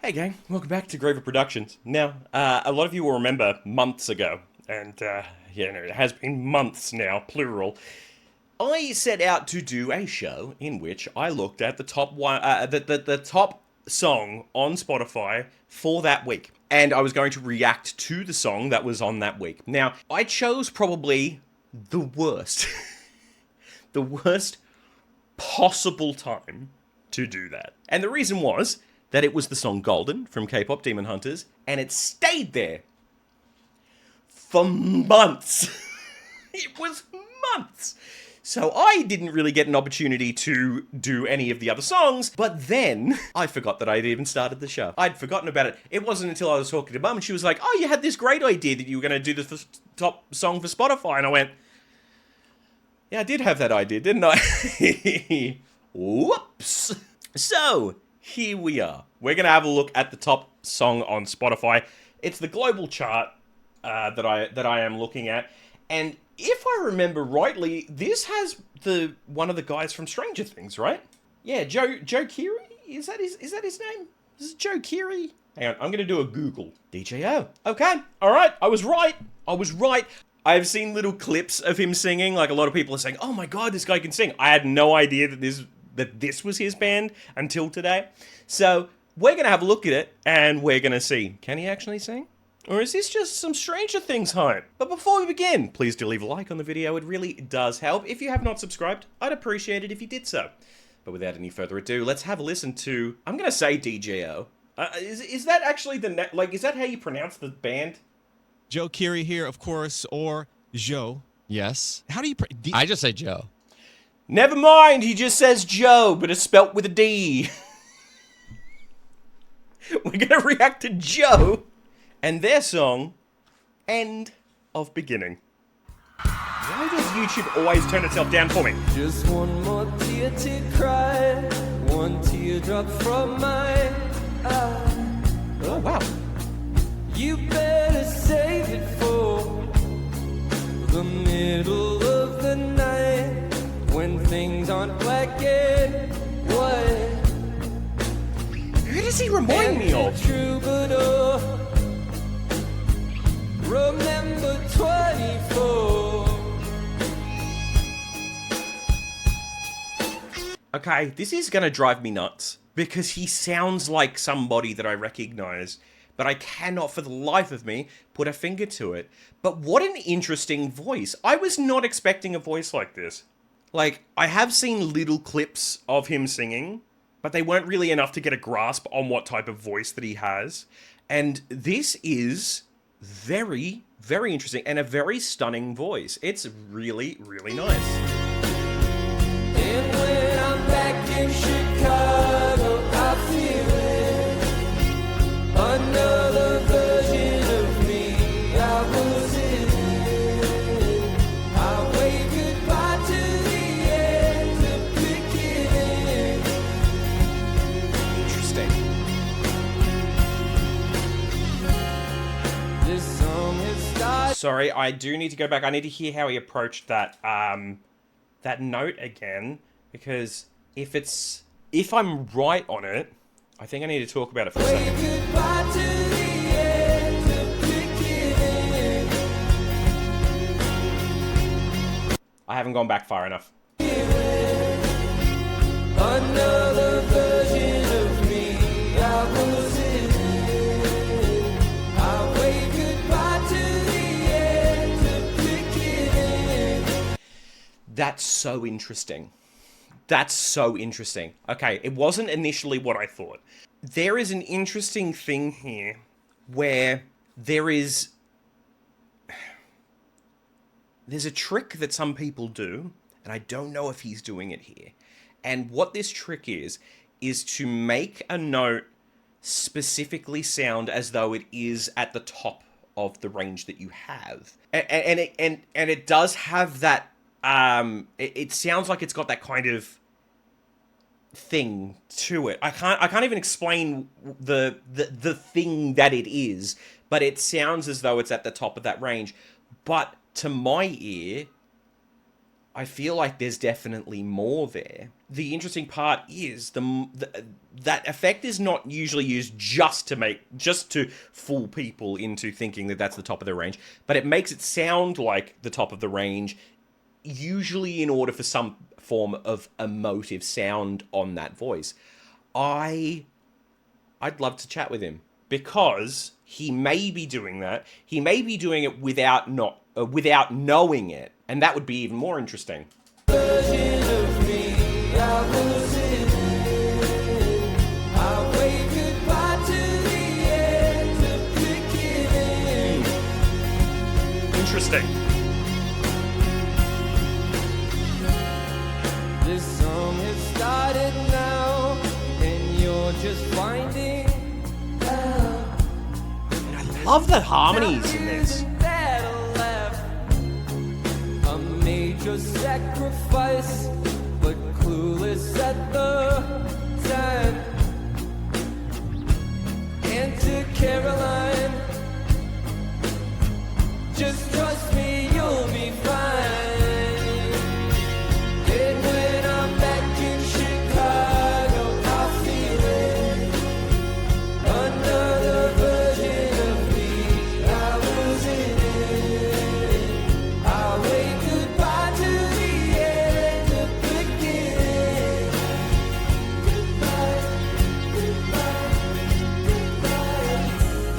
Hey gang, welcome back to Griever Productions. Now, a lot of you will remember months ago, and it has been months now, plural. I set out to do a show in which I looked at the top one, the top song on Spotify for that week, and I was going to react to the song that was on that week. Now, I chose probably the worst, the worst possible time to do that, and the reason was that it was the song Golden from K-pop Demon Hunters, and it stayed there for months. It was months. So I didn't really get an opportunity to do any of the other songs, but then I forgot that I'd even started the show. I'd forgotten about it. It wasn't until I was talking to Mum and she was like, "Oh, you had this great idea that you were going to do the top song for Spotify," and I went, "Yeah, I did have that idea, didn't I?" Whoops. So here we are. We're going to have a look at the top song on Spotify. It's the global chart that I am looking at, and if I remember rightly, this has one of the guys from Stranger Things, right? Yeah, Joe Keery? Is that his name? This is Joe Keery. Hang on, I'm going to do a Google. DJO. Okay, all right. I was right. I've seen little clips of him singing. Like, a lot of people are saying, "Oh my god, this guy can sing." I had no idea that this was his band until today. So we're going to have a look at it, and we're going to see, can he actually sing? Or is this just some Stranger Things hype? But before we begin, please do leave a like on the video. It really does help. If you have not subscribed, I'd appreciate it if you did so. But without any further ado, let's have a listen to, I'm going to say DJO. Is that actually is that how you pronounce the band? Joe Keery here, of course, or Joe. Yes. How do you... I just say Joe. Never mind, he just says Joe, but it's spelt with a D. We're going to react to Joe and their song, End of Beginning. Why does YouTube always turn itself down for me? Just one more tear to cry, one teardrop from my eye. Oh, wow. You better save it for the middle of the night, when things aren't black and white. Who does he remind me of? Troubadour, remember 24. Okay, this is gonna drive me nuts, because he sounds like somebody that I recognize, but I cannot for the life of me put a finger to it. But what an interesting voice. I was not expecting a voice like this. Like, I have seen little clips of him singing, but they weren't really enough to get a grasp on what type of voice that he has. And this is very, very interesting and a very stunning voice. It's really, really nice. And when I'm back in Chicago, I feel it. Another version of me, I was in it. I wave goodbye to the end of beginning. Interesting. This song has started. Sorry, I do need to go back. I need to hear how he approached that, that note again, because if I'm right on it, I think I need to talk about it for a second. Goodbye to the end of beginning. I haven't gone back far enough. Another version of me, I was in it. I wave goodbye to the end of beginning. That's so interesting. That's so interesting. Okay, it wasn't initially what I thought. There is an interesting thing here where there's a trick that some people do, and I don't know if he's doing it here. And what this trick is to make a note specifically sound as though it is at the top of the range that you have. And it does have that, it sounds like it's got that kind of thing to it. I can't even explain the thing that it is, but it sounds as though it's at the top of that range. But to my ear, I feel like there's definitely more there. the interesting part is that effect is not usually used just to fool people into thinking that that's the top of their range, but it makes it sound like the top of the range, usually in order for some form of emotive sound on that voice. I'd love to chat with him, because he may be doing that. He may be doing it without knowing it, and that would be even more interesting. Interesting. This song has started now, and you're just finding out. I love the harmonies in this. A major sacrifice, but clueless at the time. And to Caroline, just trust me, you'll be fine. And when I'm back in Chicago, I'll feel it. Another version of me, I was in it. I'll wave goodbye to the end of beginning. Goodbye,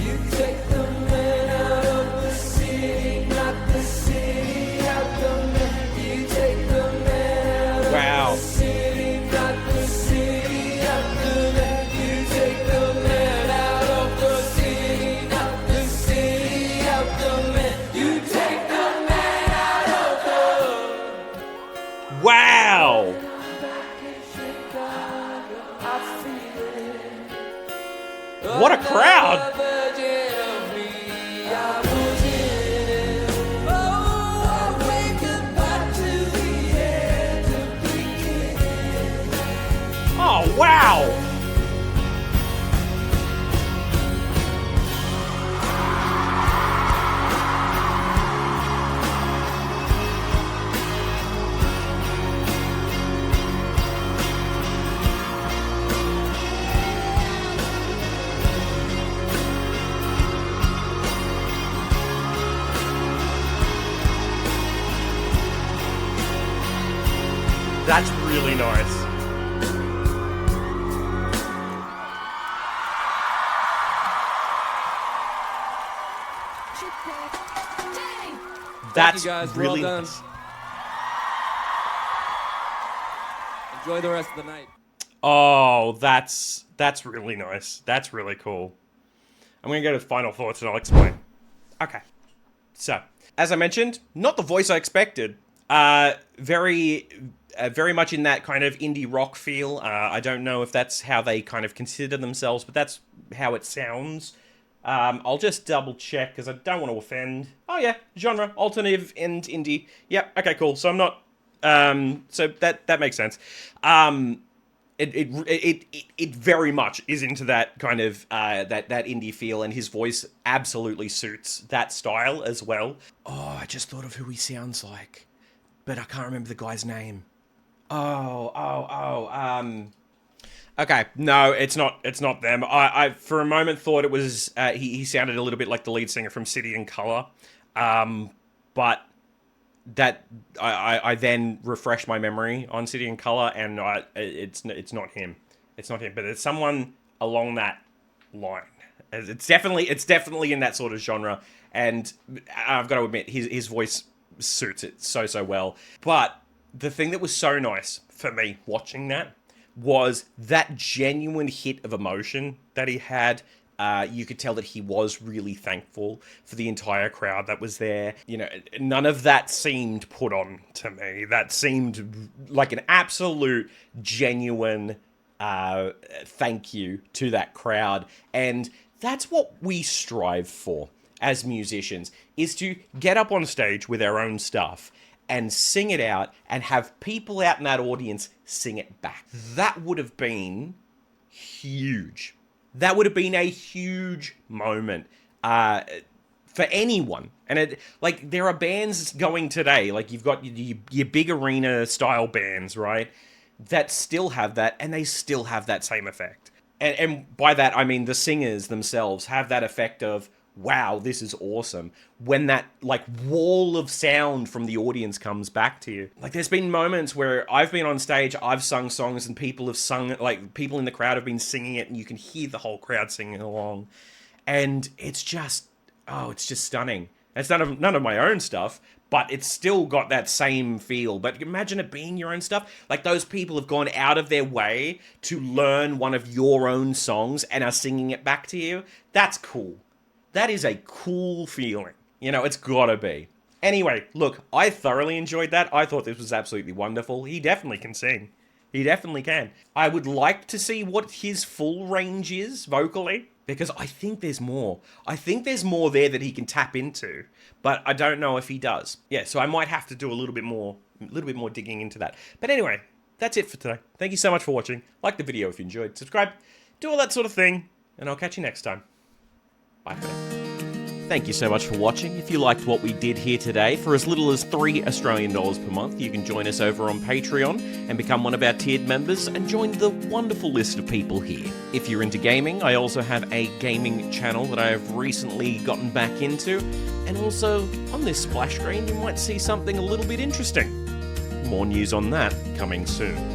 you take the man out of the city, not the city out the man. You take the man out Wow. of the city, not the city out the man. You take the man out of the city, not the city out the man. You take the man out of the. Wow! What a crowd! Oh, wow! That's really nice. That's you guys, really well done. nice. Enjoy the rest of the night. Oh, that's really nice. That's really cool. I'm going to go to final thoughts and I'll explain. Okay. So, as I mentioned, not the voice I expected. Very much in that kind of indie rock feel. I don't know if that's how they kind of consider themselves, but that's how it sounds. I'll just double check because I don't want to offend. Oh yeah, genre, alternative and indie. Yep, okay, cool. So I'm not. So that makes sense. It very much is into that kind of that indie feel, and his voice absolutely suits that style as well. Oh, I just thought of who he sounds like, but I can't remember the guy's name. Okay, no, it's not them. I for a moment thought it was he sounded a little bit like the lead singer from City and Colour, but that I then refreshed my memory on City and Colour, and it's not him. It's not him, but it's someone along that line. It's definitely in that sort of genre, and I've got to admit his voice suits it so well. But the thing that was so nice for me watching that was that genuine hit of emotion that he had. You could tell that he was really thankful for the entire crowd that was there. You know, none of that seemed put on to me. That seemed like an absolute, genuine thank you to that crowd. And that's what we strive for as musicians, is to get up on stage with our own stuff and sing it out and have people out in that audience sing it back. That would have been huge. That would have been a huge moment for anyone. And there are bands going today, like you've got your big arena style bands, right? that still have that, and they still have that same effect. And by that, I mean the singers themselves have that effect of, wow, this is awesome. When that, like, wall of sound from the audience comes back to you. Like, there's been moments where I've been on stage, I've sung songs, and people have sung, like, people in the crowd have been singing it, and you can hear the whole crowd singing along. And it's just, oh, it's just stunning. It's none of my own stuff, but it's still got that same feel. But imagine it being your own stuff. Like, those people have gone out of their way to learn one of your own songs and are singing it back to you. That's cool. That is a cool feeling. You know, it's gotta be. Anyway, look, I thoroughly enjoyed that. I thought this was absolutely wonderful. He definitely can sing. He definitely can. I would like to see what his full range is vocally, because I think there's more. I think there's more there that he can tap into, but I don't know if he does. Yeah, so I might have to do a little bit more digging into that. But anyway, that's it for today. Thank you so much for watching. Like the video if you enjoyed. Subscribe. Do all that sort of thing. And I'll catch you next time. Bye for now. Thank you so much for watching. If you liked what we did here today, for as little as $3 Australian per month, you can join us over on Patreon and become one of our tiered members and join the wonderful list of people here. If you're into gaming, I also have a gaming channel that I have recently gotten back into, and also on this splash screen you might see something a little bit interesting. More news on that coming soon.